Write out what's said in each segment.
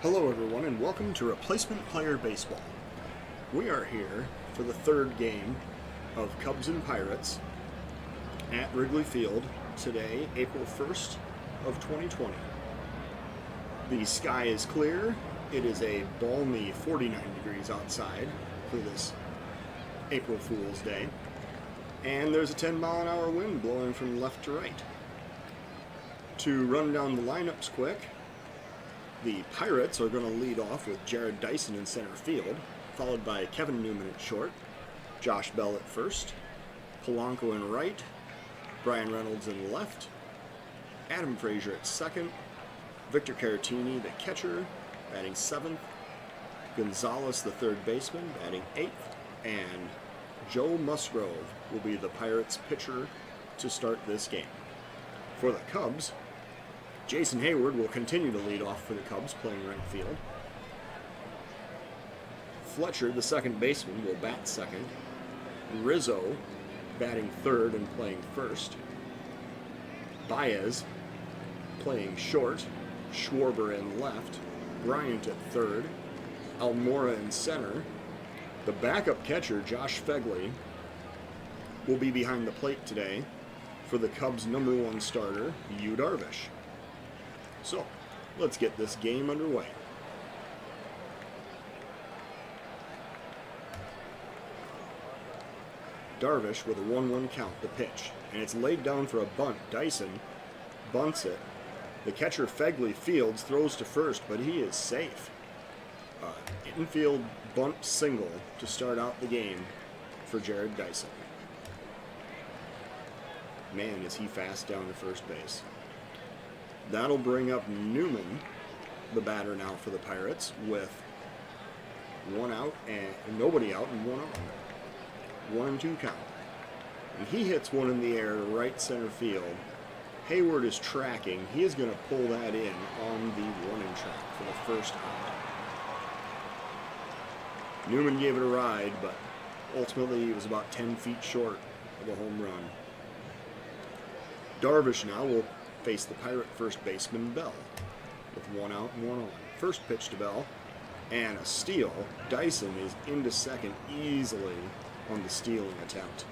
Hello, everyone, and welcome to Replacement Player Baseball. We are here for the third game of Cubs and Pirates at Wrigley Field today, April 1st of 2020. The sky is clear. It is a balmy 49 degrees outside for this April Fool's Day, and there's a 10-mile-an-hour wind blowing from left to right. To run down the lineups quick, the Pirates are going to lead off with Jarrod Dyson in center field, followed by Kevin Newman at short, Josh Bell at first, Polanco in right, Bryan Reynolds in left, Adam Frazier at second, Victor Caratini, the catcher, batting seventh, Gonzalez, the third baseman, batting eighth, and Joe Musgrove will be the Pirates pitcher to start this game. For the Cubs, Jason Heyward will continue to lead off for the Cubs, playing right field. Fletcher, the second baseman, will bat second. Rizzo, batting third and playing first. Baez, playing short. Schwarber in left. Bryant at third. Almora in center. The backup catcher, Josh Phegley, will be behind the plate today for the Cubs' number one starter, Yu Darvish. So, let's get this game underway. Darvish with a 1-1 count, the pitch, and it's laid down for a bunt. Dyson bunts it. The catcher Phegley fields, throws to first, but he is safe. Infield bunt single to start out the game for Jarrod Dyson. Man, is he fast down to first base. That'll bring up Newman, the batter now for the Pirates, with one out and nobody out and one on. 1-2 count. And he hits one in the air to right center field. Heyward is tracking. He is going to pull that in on the warning track for the first out. Newman gave it a ride, but ultimately he was about 10 feet short of a home run. Darvish now will face the Pirate first baseman Bell with one out and one on. First pitch to Bell, and a steal. Dyson is into second easily on the stealing attempt.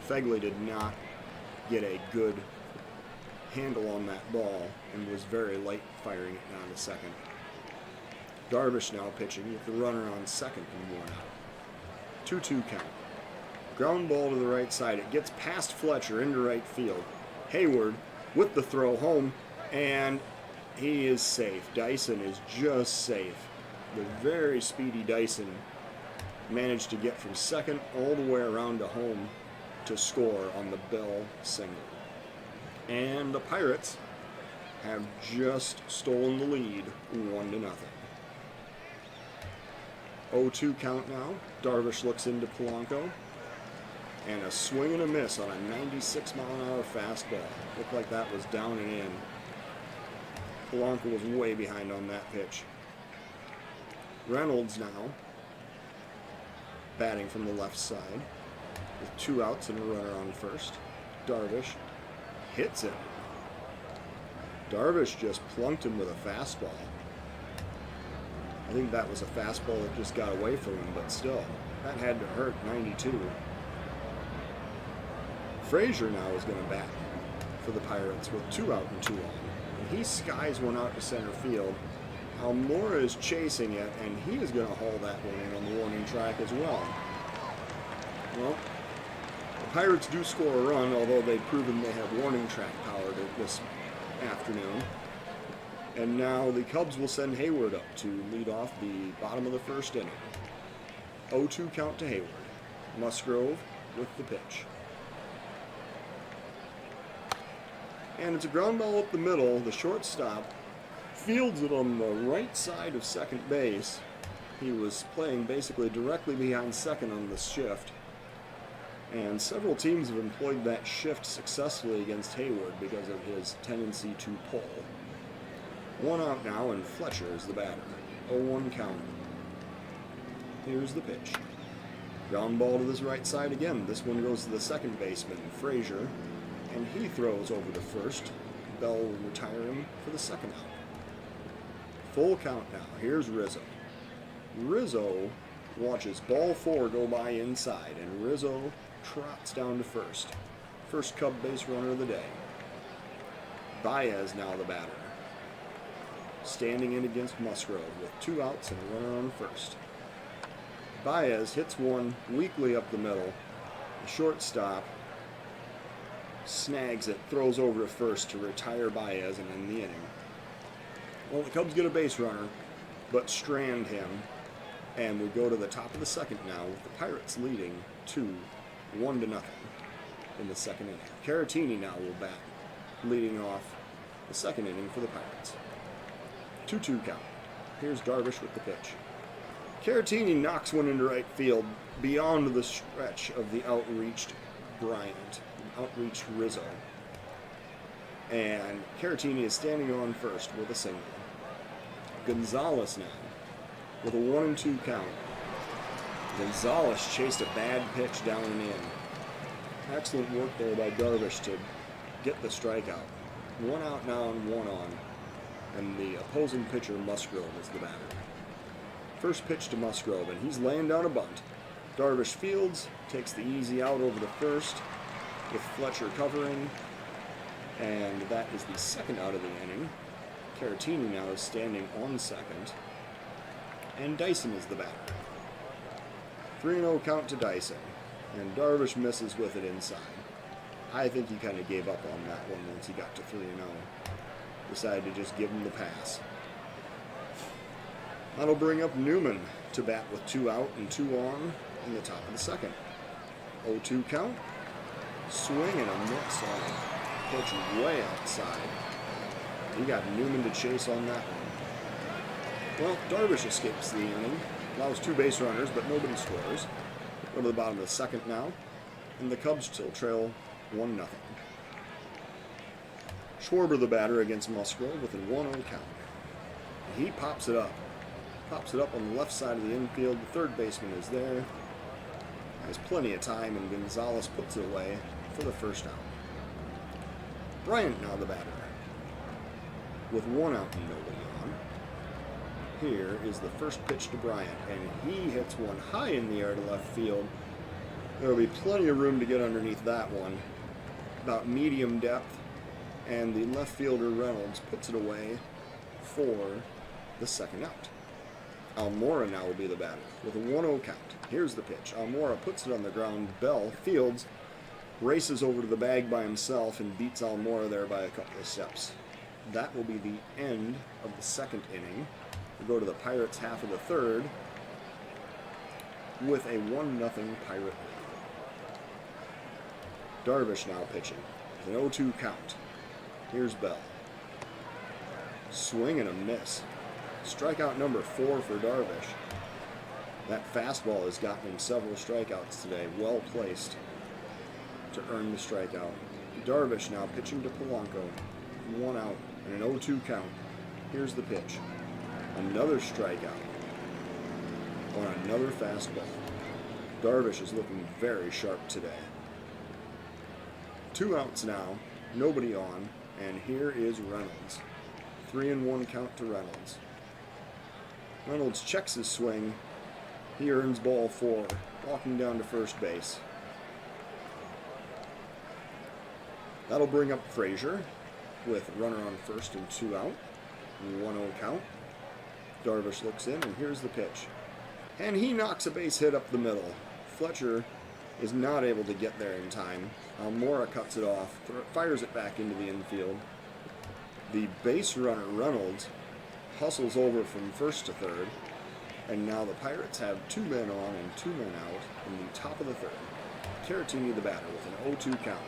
Phegley did not get a good handle on that ball and was very light firing it down to second. Darvish now pitching with the runner on second and one out. 2-2 count. Ground ball to the right side. It gets past Fletcher into right field. Heyward with the throw home, and he is safe. Dyson is just safe. The very speedy Dyson managed to get from second all the way around to home to score on the Bell single. And the Pirates have just stolen the lead 1-0. 0-2 count now. Darvish looks into Polanco. And a swing and a miss on a 96-mile-an-hour fastball. Looked like that was down and in. Polanco was way behind on that pitch. Reynolds now batting from the left side with two outs and a runner on first. Darvish hits it. Darvish just plunked him with a fastball. I think that was a fastball that just got away from him, but still, that had to hurt. 92. Frazier now is going to bat for the Pirates with two out and two on. And he skies one out to center field. Almora is chasing it, and he is going to haul that one in on the warning track as well. Well, the Pirates do score a run, although they've proven they have warning track power this afternoon. And now the Cubs will send Heyward up to lead off the bottom of the first inning. 0-2 count to Heyward. Musgrove with the pitch. And it's a ground ball up the middle. The shortstop fields it on the right side of second base. He was playing basically directly behind second on this shift. And several teams have employed that shift successfully against Heyward because of his tendency to pull. One out now, and Fletcher is the batter. 0-1 count. Here's the pitch. Ground ball to this right side again. This one goes to the second baseman, Frazier. And he throws over to first. Bell will retire him for the second out. Full count now. Here's Rizzo. Rizzo watches ball 4 go by inside, and Rizzo trots down to first. First Cub base runner of the day. Baez now the batter. Standing in against Musgrove with 2 outs and a runner on first. Baez hits one weakly up the middle. The shortstop snags it, throws over to first to retire Baez and end the inning. Well, the Cubs get a base runner, but strand him, and we go to the top of the second now with the Pirates leading 1-0 in the second inning. Caratini now will bat, leading off the second inning for the Pirates. 2-2 count. Here's Darvish with the pitch. Caratini knocks one into right field beyond the stretch of the outreached Bryant, outreached Rizzo. And Caratini is standing on first with a single. Gonzalez now with a 1-2 count. Gonzalez chased a bad pitch down and in. Excellent work there by Darvish to get the strikeout. 1 out now and 1 on. And the opposing pitcher, Musgrove, is the batter. First pitch to Musgrove, and he's laying down a bunt. Darvish fields, takes the easy out over to first with Fletcher covering. And that is the second out of the inning. Caratini now is standing on second. And Dyson is the batter. 3-0 count to Dyson. And Darvish misses with it inside. I think he kind of gave up on that one once he got to 3-0. Decided to just give him the pass. That'll bring up Newman to bat with 2 out and 2 on in the top of the second. 0-2 count. Swing and a miss on it. Pitch way outside. He got Newman to chase on that one. Well, Darvish escapes the inning. Allows 2 base runners, but nobody scores. Go to the bottom of the second now. And the Cubs still trail 1-0. Schwarber the batter against Musgrove with a 1-0 count. He pops it up. Pops it up on the left side of the infield. The third baseman is there. Has plenty of time, and Gonzalez puts it away for the first out. Bryant now the batter. With 1 out and nobody on. Here is the first pitch to Bryant, and he hits one high in the air to left field. There will be plenty of room to get underneath that one. About medium depth, and the left fielder Reynolds puts it away for the second out. Almora now will be the batter with a 1-0 count. Here's the pitch. Almora puts it on the ground. Bell fields, races over to the bag by himself, and beats Almora there by a couple of steps. That will be the end of the second inning. We go to the Pirates' half of the third with a 1-0 Pirate lead. Darvish now pitching with an 0-2 count. Here's Bell. Swing and a miss. Strikeout number 4 for Darvish. That fastball has gotten him several strikeouts today. Well placed to earn the strikeout. Darvish now pitching to Polanco. 1 out and an 0-2 count. Here's the pitch. Another strikeout on another fastball. Darvish is looking very sharp today. 2 outs now, nobody on, and here is Reynolds. 3-1 count to Reynolds. Reynolds checks his swing. He earns ball 4, walking down to first base. That'll bring up Frazier with runner on first and 2 out. 1-0 count. Darvish looks in, and here's the pitch. And he knocks a base hit up the middle. Fletcher is not able to get there in time. Almora cuts it off, fires it back into the infield. The base runner, Reynolds, hustles over from first to third, and now the Pirates have 2 men on and 2 men out in the top of the third. Caratini the batter with an 0-2 count.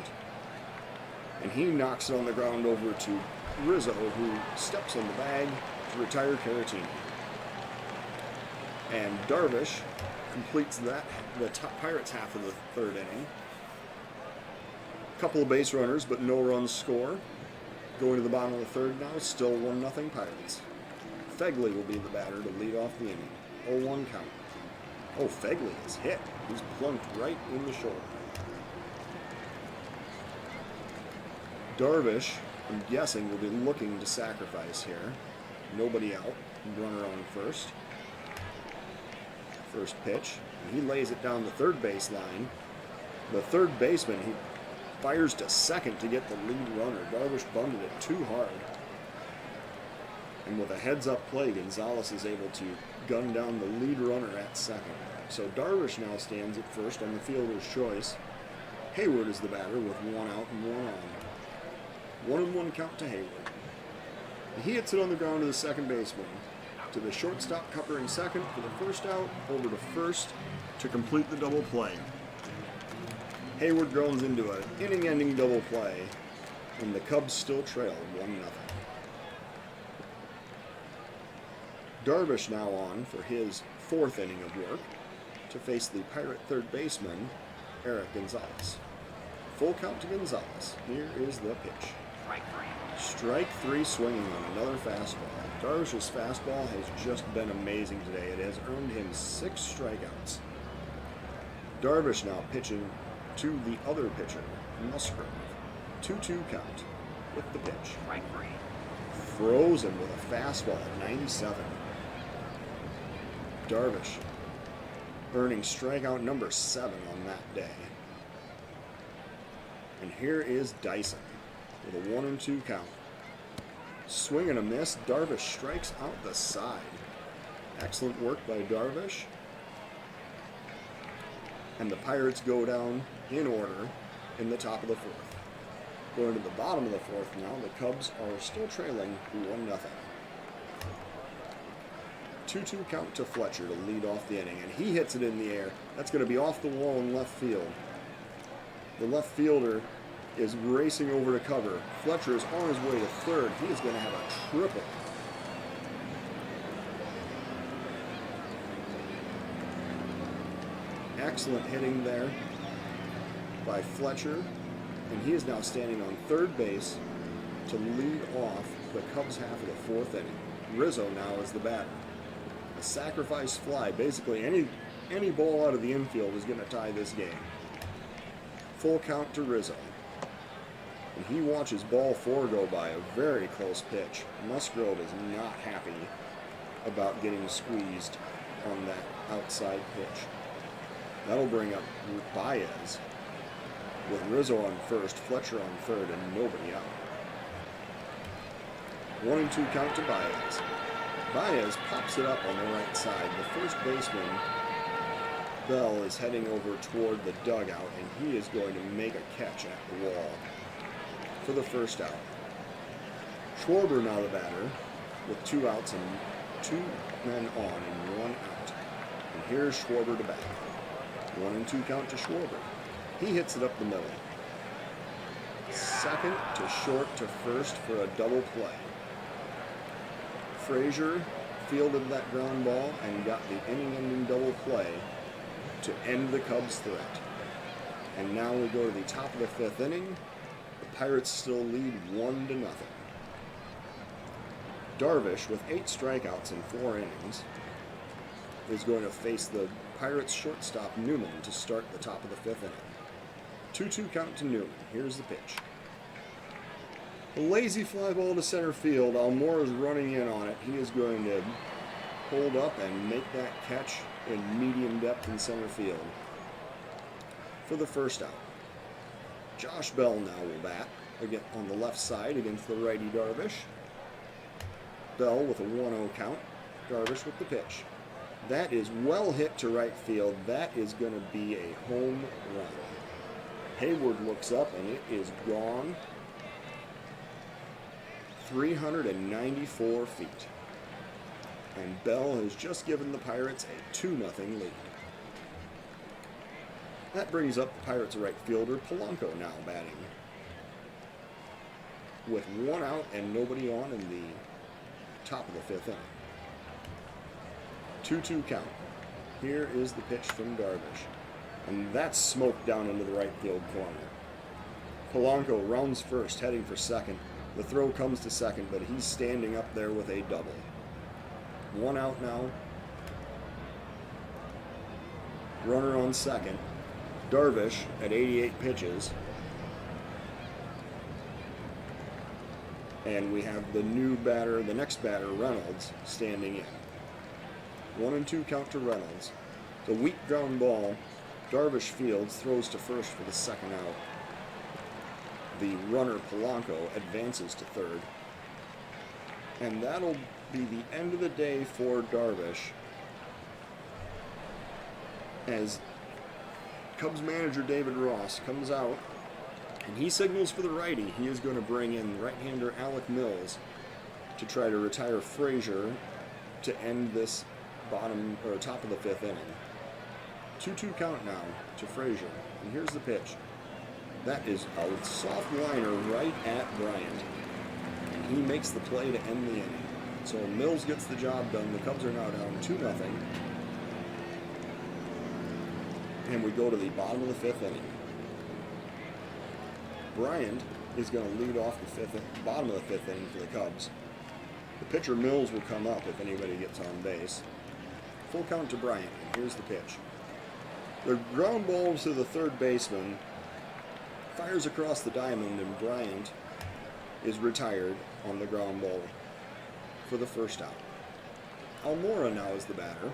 And he knocks it on the ground over to Rizzo, who steps in the bag to retire Caratini. And Darvish completes the Pirates' half of the third inning. Couple of base runners, but no runs score. Going to the bottom of the third now, still 1-0 Pirates. Fegley will be the batter to lead off the inning. 0-1 count. Oh, Fegley is hit. He's plunked right in the shoulder. Darvish, I'm guessing, will be looking to sacrifice here. Nobody out. Runner on first. First pitch. And he lays it down the third base line. The third baseman, he fires to second to get the lead runner. Darvish bunted it too hard. And with a heads-up play, Gonzalez is able to gun down the lead runner at second. So Darvish now stands at first on the fielder's choice. Hayward is the batter with 1 out and 1 on. 1-1 count to Hayward. He hits it on the ground to the second baseman. To the shortstop covering second for the first out, over to first to complete the double play. Hayward grounds into an inning-ending double play, and the Cubs still trail 1-0. Darvish now on for his 4th inning of work to face the Pirate third baseman, Eric Gonzalez. Full count to Gonzalez. Here is the pitch. Strike 3 swinging on another fastball. Darvish's fastball has just been amazing today. It has earned him 6 strikeouts. Darvish now pitching to the other pitcher, Musgrove. 2-2 count with the pitch. Frozen with a fastball at 97. Darvish earning strikeout number 7 on that day. And here is Dyson with a 1-2 count. Swing and a miss. Darvish strikes out the side. Excellent work by Darvish. And the Pirates go down in order in the top of the 4th. Going to the bottom of the 4th now, the Cubs are still trailing 1-0. 2-2 count to Fletcher to lead off the inning, and he hits it in the air. That's going to be off the wall in left field. The left fielder is racing over to cover. Fletcher is on his way to third. He is going to have a triple. Excellent hitting there by Fletcher, and he is now standing on third base to lead off the Cubs half of the 4th inning. Rizzo now is the batter. A sacrifice fly. Basically, any ball out of the infield is going to tie this game. Full count to Rizzo. And he watches ball 4 go by, a very close pitch. Musgrove is not happy about getting squeezed on that outside pitch. That'll bring up Baez with Rizzo on first, Fletcher on third, and nobody out. 1-2 count to Baez. Baez pops it up on the right side. The first baseman, Bell, is heading over toward the dugout, and he is going to make a catch at the wall for the first out. Schwarber now the batter with 2 outs and 2 men on and 1 out. And here's Schwarber to bat. 1-2 count to Schwarber. He hits it up the middle. Second to short to first for a double play. Frazier fielded that ground ball and got the inning-ending double play to end the Cubs' threat. And now we go to the top of the 5th inning. The Pirates still lead 1-0. Darvish, with 8 strikeouts in 4 innings, is going to face the Pirates shortstop Newman to start the top of the 5th inning. 2-2 count to Newman. Here's the pitch. A lazy fly ball to center field. Almora is running in on it. He is going to hold up and make that catch in medium depth in center field for the first out. Josh Bell now will bat again on the left side against the righty Darvish. Bell with a 1-0 count. Darvish with the pitch. That is well hit to right field. That is going to be a home run. Hayward looks up and it is gone 394 feet. And Bell has just given the Pirates a 2-0 lead. That brings up the Pirates' right fielder, Polanco, now batting. With 1 out and nobody on in the top of the 5th inning. 2-2 count. Here is the pitch from Darvish. And that's smoked down into the right field corner. Polanco rounds first, heading for second. The throw comes to second, but he's standing up there with a double. 1 out now. Runner on second. Darvish at 88 pitches And we have the next batter, Reynolds, standing in. 1-2 count to Reynolds. The weak ground ball. Darvish Fields throws to first for the second out. The runner, Polanco, advances to third. And that'll be the end of the day for Darvish, as Cubs manager David Ross comes out and he signals for the righty. He is going to bring in right-hander Alec Mills to try to retire Frazier to end this top of the fifth inning. 2-2 count now to Frazier. And here's the pitch. That is a soft liner right at Bryant. And he makes the play to end the inning. So Mills gets the job done. The Cubs are now down 2-0. And we go to the bottom of the fifth inning. Bryant is going to lead off the bottom of the fifth inning for the Cubs. The pitcher Mills will come up if anybody gets on base. Full count to Bryant, and here's the pitch. The ground ball to the third baseman fires across the diamond, and Bryant is retired on the ground ball for the first out. Almora now is the batter.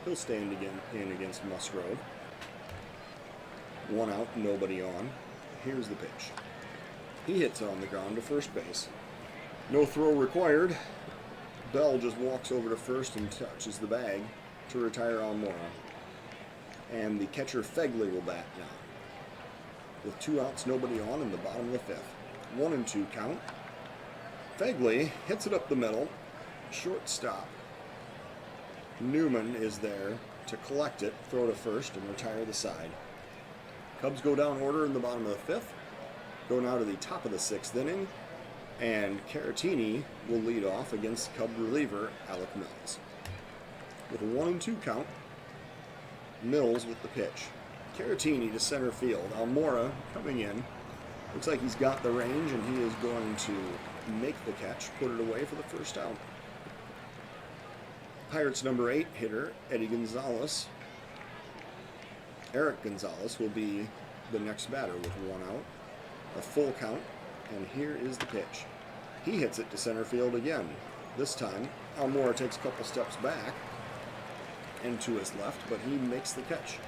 He'll stand in against Musgrove. 1 out, nobody on. Here's the pitch. He hits it on the ground to first base. No throw required. Bell just walks over to first and touches the bag to retire Almora. And the catcher Fegley will bat now. With 2 outs, nobody on in the bottom of the fifth. 1-2 count. Fegley hits it up the middle. Shortstop Newman is there to collect it, throw to first, and retire the side. Cubs go down order in the bottom of the fifth. Go now to the top of the sixth inning. And Caratini will lead off against Cub reliever Alec Mills. With a 1-2 count, Mills with the pitch. Caratini to center field. Almora coming in. Looks like he's got the range, and he is going to make the catch, put it away for the first out. Pirates number 8 hitter, Eddie Gonzalez. Eric Gonzalez will be the next batter with 1 out. A full count, and here is the pitch. He hits it to center field again. This time, Almora takes a couple steps back and to his left, but he makes the catch.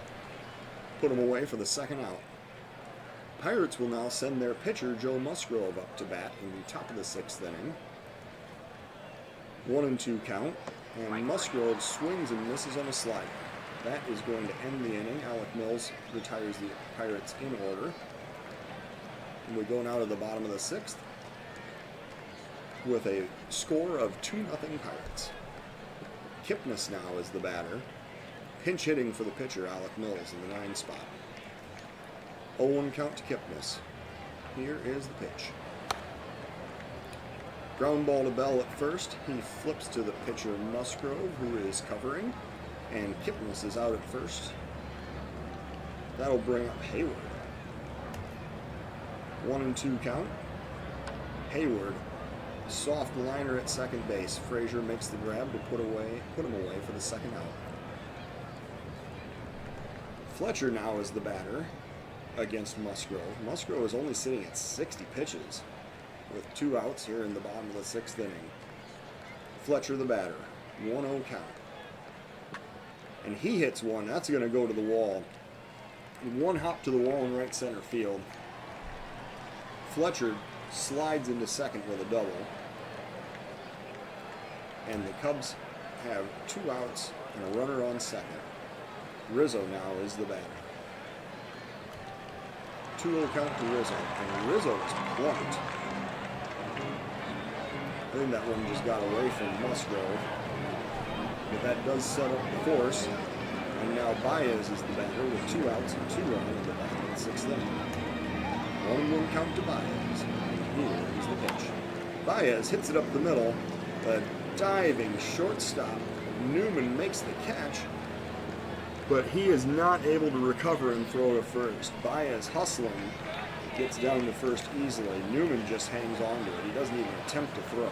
Put him away for the second out. Pirates will now send their pitcher, Joe Musgrove, up to bat in the top of the sixth inning. 1-2 count, and Musgrove swings and misses on a slider. That is going to end the inning. Alec Mills retires the Pirates in order. And we go now to the bottom of the sixth with a score of 2-0 Pirates. Kipnis now is the batter. Pinch hitting for the pitcher, Alec Mills, in the 9 spot. 0-1 count to Kipnis. Here is the pitch. Ground ball to Bell at first. He flips to the pitcher Musgrove, who is covering, and Kipnis is out at first. That'll bring up Hayward. 1-2 count. Hayward, soft liner at second base. Frazier makes the grab to put him away for the second out. Fletcher now is the batter against Musgrove. Musgrove is only sitting at 60 pitches with 2 outs here in the bottom of the sixth inning. Fletcher the batter, 1-0 count. And he hits one. That's going to go to the wall. 1 hop to the wall in right center field. Fletcher slides into second with a double. And the Cubs have 2 outs and a runner on second. Rizzo now is the batter. 2-0 count to Rizzo. And Rizzo is plunked. I think that one just got away from Musgrove. But that does set up the force. And now Baez is the batter with 2 outs and 2 runs in the bottom of the sixth inning. 1-1 count to Baez. And here is the pitch. Baez hits it up the middle. A diving shortstop. Newman makes the catch, but he is not able to recover and throw to first. Baez hustling, gets down to first easily. Newman just hangs on to it. He doesn't even attempt to throw.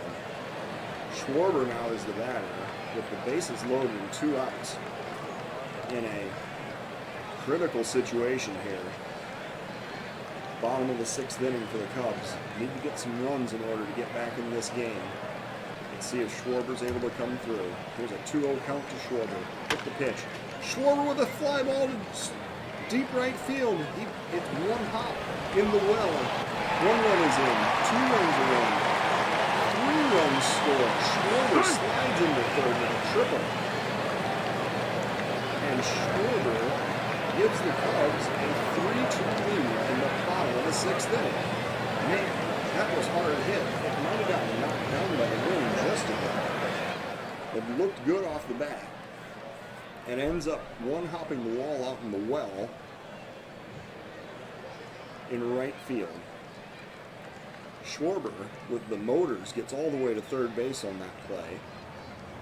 Schwarber now is the batter with the bases loaded and 2 outs in a critical situation here. Bottom of the 6th inning for the Cubs. Need to get some runs in order to get back in this game. Let's see if Schwarber's able to come through. Here's a 2-0 count to Schwarber. Hit the pitch. Schwarber with a fly ball to deep right field. It's one hop in the well. 1 run is in. 2 runs are in. 3 runs scored. Schwarber slides into third with a triple. And Schwarber gives the Cubs a 3-2 lead in the bottom of the 6th inning. Man, that was hard hit. It might have gotten knocked down by the wind just a bit. It looked good off the bat. And ends up one-hopping the wall out in the well in right field. Schwarber, with the motors, gets all the way to third base on that play,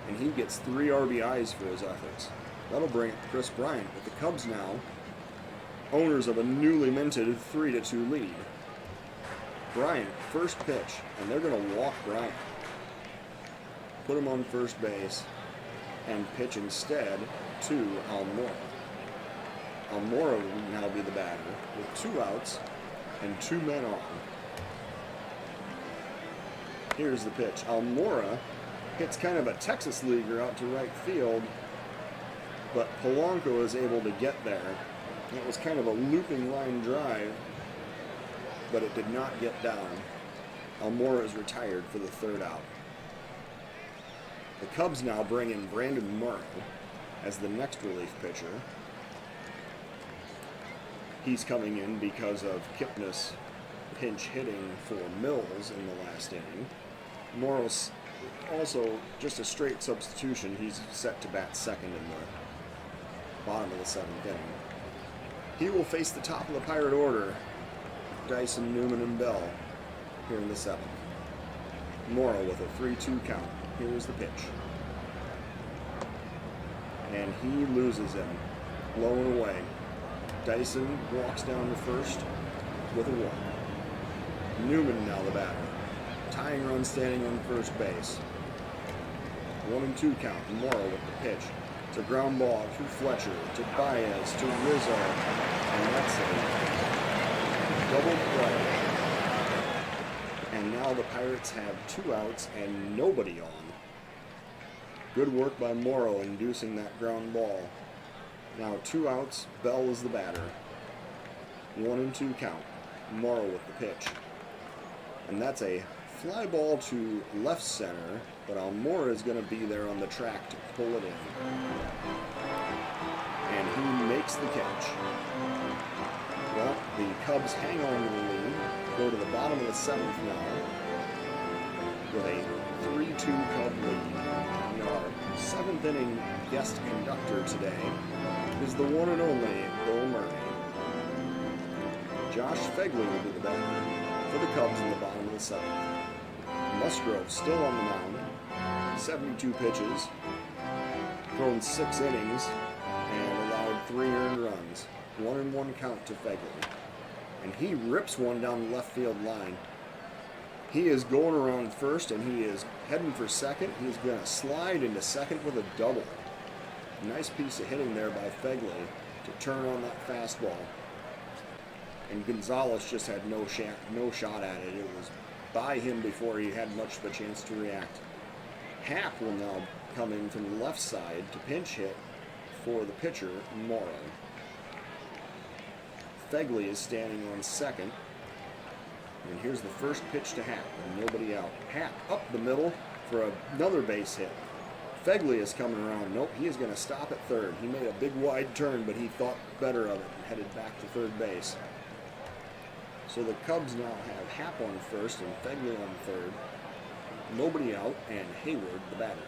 and he gets 3 RBIs for his efforts. That'll bring it to Chris Bryant, with the Cubs now owners of a newly minted 3-2 lead. Bryant, first pitch, and they're going to walk Bryant. Put him on first base and pitch instead to Almora. Almora will now be the batter with 2 outs and 2 men on. Here's the pitch. Almora hits kind of a Texas leaguer out to right field, but Polanco is able to get there. It was kind of a looping line drive, but it did not get down. Almora is retired for the 3rd out. The Cubs now bring in Brandon Morrow as the next relief pitcher. He's coming in because of Kipnis pinch hitting for Mills in the last inning. Morrow's also just a straight substitution. He's set to bat second in the bottom of the 7th inning. He will face the top of the Pirate order, Dyson, Newman, and Bell, here in the 7th. Morrow with a 3-2 count. Here's the pitch. And he loses him, blown away. Dyson walks down to first with a walk. Newman now the batter. Tying run standing on first base. 1-2 count. Morrow with the pitch. It's a ground ball to Fletcher, to Baez, to Rizzo. And that's a double play. And now the Pirates have 2 outs and nobody on. Good work by Morrow inducing that ground ball. Now 2 outs, Bell is the batter. 1-2 count. Morrow with the pitch. And that's a fly ball to left center, but Almora is going to be there on the track to pull it in. And he makes the catch. Well, the Cubs hang on to the lead, go to the bottom of the 7th now with a 3-2 Cub lead. And our 7th inning guest conductor today is the one and only Bill Murray. Josh Phegley will be the batter for the Cubs in the bottom of the 7th. Musgrove still on the mound, 72 pitches, thrown 6 innings, and allowed 3 earned runs. 1-1 count to Phegley. And he rips one down the left field line. He is going around first, and he is heading for second. He's going to slide into second with a double. Nice piece of hitting there by Phegley to turn on that fastball. And Gonzalez just had no shot at it. It was by him before he had much of a chance to react. Happ will now come in from the left side to pinch hit for the pitcher, Morrow. Phegley is standing on second. And here's the first pitch to Happ, and nobody out. Happ up the middle for another base hit. Phegley is coming around. Nope, he is going to stop at third. He made a big wide turn, but he thought better of it and headed back to third base. So the Cubs now have Happ on first and Phegley on third. Nobody out, and Hayward the batter.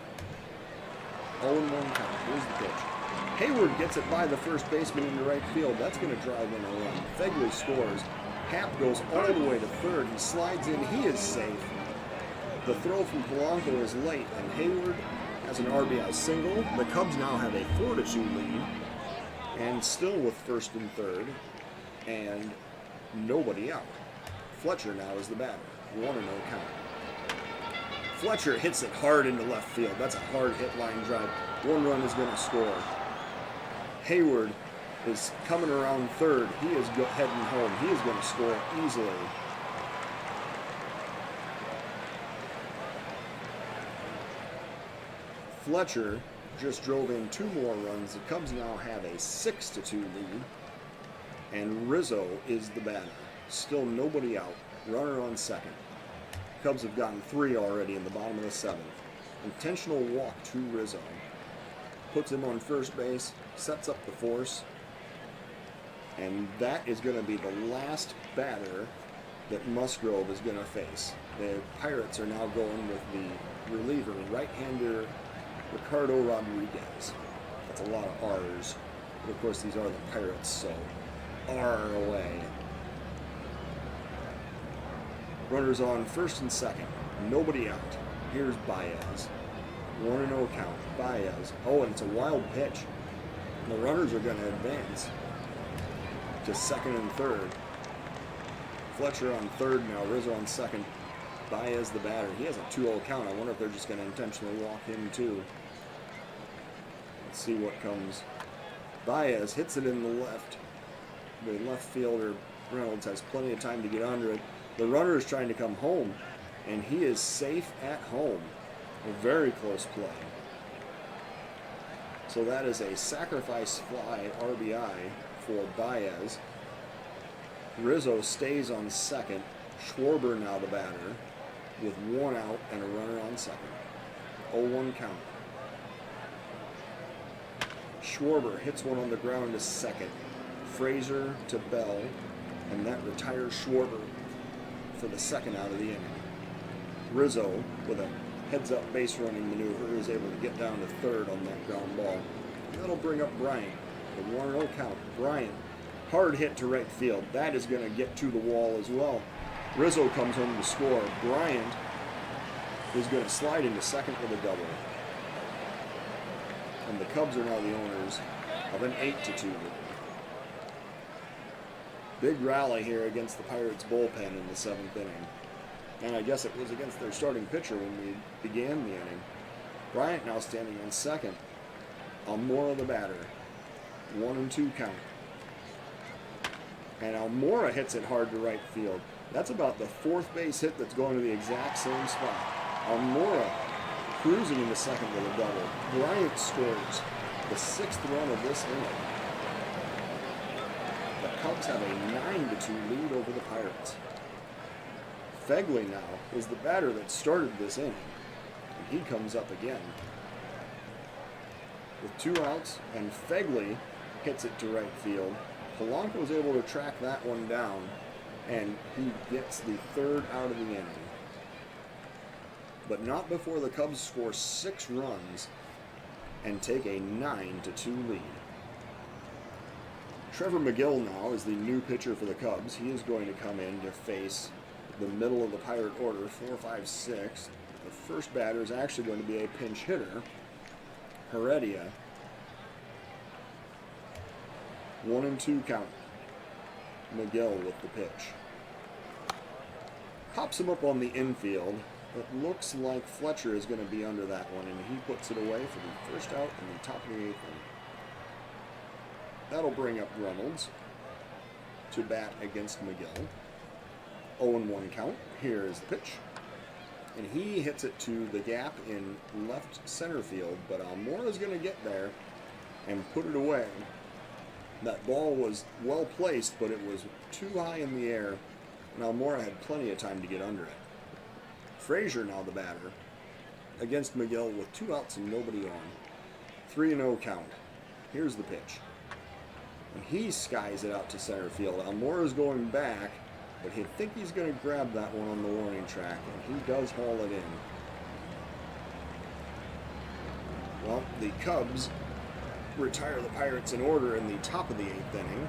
0-1 count. Here's the pitch. Hayward gets it by the first baseman into right field. That's going to drive in a run. Phegley scores. Happ goes all the way to third. He slides in. He is safe. The throw from Polanco is late, and Hayward has an RBI single. The Cubs now have a 4-2 lead, and still with first and third, and nobody out. Fletcher now is the batter. 1-0 count. Fletcher hits it hard into left field. That's a hard hit line drive. 1 run is going to score. Hayward is coming around third. He is heading home. He is going to score easily. Fletcher just drove in 2 more runs. The Cubs now have a 6-2 lead. And Rizzo is the batter. Still nobody out. Runner on second. Cubs have gotten 3 already in the bottom of the 7th. Intentional walk to Rizzo. Puts him on first base. Sets up the force. And that is going to be the last batter that Musgrove is going to face. The Pirates are now going with the reliever, right-hander Ricardo Rodriguez. That's a lot of R's. But of course, these are the Pirates, so R away. Runners on first and second. Nobody out. Here's Baez. 1-0 count. Baez. Oh, and it's a wild pitch. The runners are going to advance to second and third. Fletcher on third now. Rizzo on second. Baez the batter. He has a 2-0 count. I wonder if they're just going to intentionally walk him too. Let's see what comes. Baez hits it in the left. The left fielder, Reynolds, has plenty of time to get under it. The runner is trying to come home, and he is safe at home. A very close play. So that is a sacrifice fly RBI for Baez. Rizzo stays on second. Schwarber now the batter with 1 out and a runner on second. 0-1 count. Schwarber hits one on the ground to second. Frazier to Bell, and that retires Schwarber for the second out of the inning. Rizzo, with a heads-up base running maneuver, is able to get down to third on that ground ball. That'll bring up Bryant. The 1-0 count. Bryant, hard hit to right field. That is going to get to the wall as well. Rizzo comes home to score. Bryant is going to slide into second with a double. And the Cubs are now the owners of an 8-2 lead. Big rally here against the Pirates bullpen in the 7th inning. And I guess it was against their starting pitcher when we began the inning. Bryant now standing on second. Almora the batter. 1-2 count. And Almora hits it hard to right field. That's about the 4th base hit that's going to the exact same spot. Almora cruising into second with a double. Bryant scores the 6th run of this inning. The Cubs have a 9-2 lead over the Pirates. Fegley now is the batter that started this inning. And he comes up again with 2 outs, and Fegley hits it to right field. Polanco is able to track that one down, and he gets the 3rd out of the inning. But not before the Cubs score 6 runs and take a 9-2 lead. Trevor McGill now is the new pitcher for the Cubs. He is going to come in to face the middle of the Pirate order, 4, 5, 6. The first batter is actually going to be a pinch hitter, Heredia. 1-2 count. McGill with the pitch. Pops him up on the infield. It looks like Fletcher is going to be under that one, and he puts it away for the first out in the top of the 8th inning. That'll bring up Reynolds to bat against McGill. 0-1 count. Here is the pitch. And he hits it to the gap in left center field, but Almora is going to get there and put it away. That ball was well placed, but it was too high in the air, and Almora had plenty of time to get under it. Frazier now the batter against McGill with 2 outs and nobody on. 3-0 count. Here's the pitch. And he skies it out to center field. Almora's going back, but he'd think he's going to grab that one on the warning track, and he does haul it in. Well, the Cubs retire the Pirates in order in the top of the 8th inning.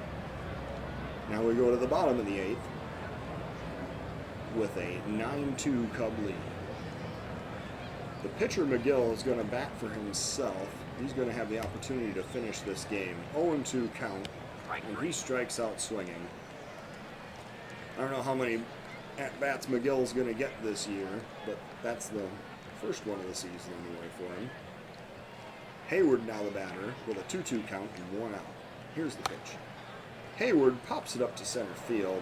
Now we go to the bottom of the 8th with a 9-2 Cub lead. The pitcher McGill is going to bat for himself. He's going to have the opportunity to finish this game. 0-2 count, and he strikes out swinging. I don't know how many at-bats McGill's going to get this year, but that's the first one of the season anyway for him. Hayward now the batter with a 2-2 count and 1 out. Here's the pitch. Hayward pops it up to center field.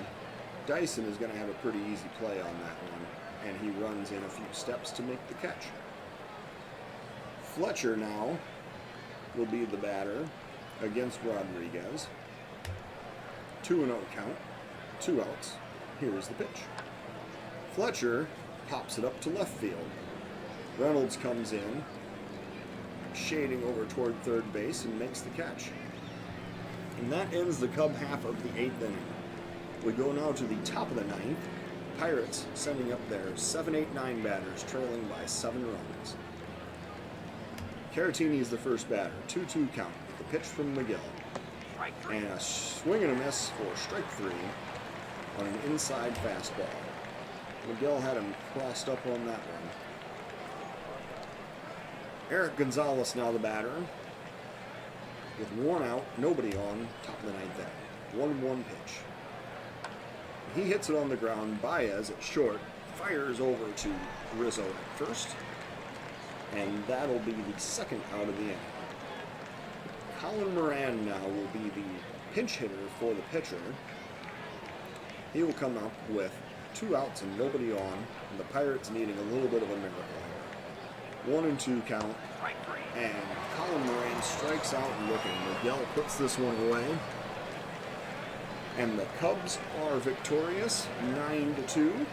Dyson is going to have a pretty easy play on that one, and he runs in a few steps to make the catch. Fletcher now will be the batter against Rodriguez. 2-0 count, 2 outs. Here's the pitch. Fletcher pops it up to left field. Reynolds comes in, shading over toward third base, and makes the catch. And that ends the Cub half of the 8th inning. We go now to the top of the 9th. Pirates sending up their 7-8-9 batters, trailing by 7 runs. Caratini is the first batter, 2-2 count. The pitch from McGill. And a swing and a miss for strike 3 on an inside fastball. McGill had him crossed up on that one. Eric Gonzalez now the batter. With 1 out, nobody on, top of the 9th inning. 1-1 pitch. He hits it on the ground. Baez at short fires over to Rizzo at first. And that'll be the second out of the inning. Colin Moran now will be the pinch hitter for the pitcher. He will come up with 2 outs and nobody on, and the Pirates needing a little bit of a miracle. 1-2 count, and Colin Moran strikes out looking. Miguel puts this one away, and the Cubs are victorious, 9-2.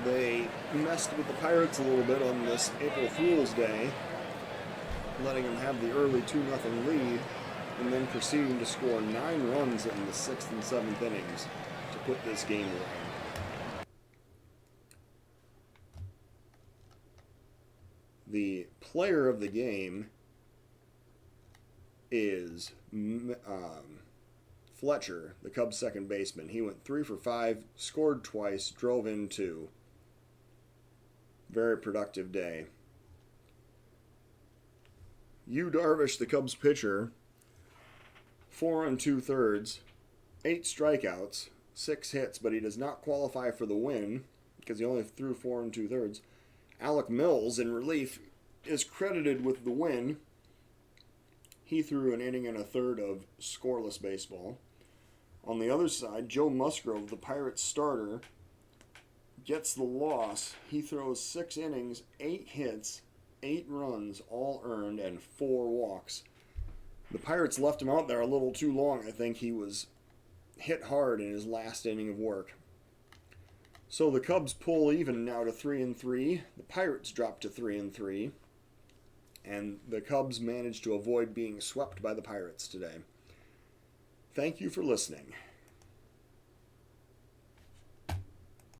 They messed with the Pirates a little bit on this April Fool's Day, letting them have the early 2-0 lead, and then proceeding to score 9 runs in the 6th and 7th innings to put this game away. The player of the game is Fletcher, the Cubs' second baseman. He went 3 for 5, scored twice, drove in 2. Very productive day. Yu Darvish, the Cubs pitcher, 4 2/3, 8 strikeouts, 6 hits, but he does not qualify for the win because he only threw 4 2/3. Alec Mills, in relief, is credited with the win. He threw an inning and a third of scoreless baseball. On the other side, Joe Musgrove, the Pirates starter, gets the loss. He throws 6 innings, 8 hits, 8 runs, all earned, and 4 walks. The Pirates left him out there a little too long. I think he was hit hard in his last inning of work. So the Cubs pull even now to 3-3. The Pirates drop to 3-3. And the Cubs manage to avoid being swept by the Pirates today. Thank you for listening.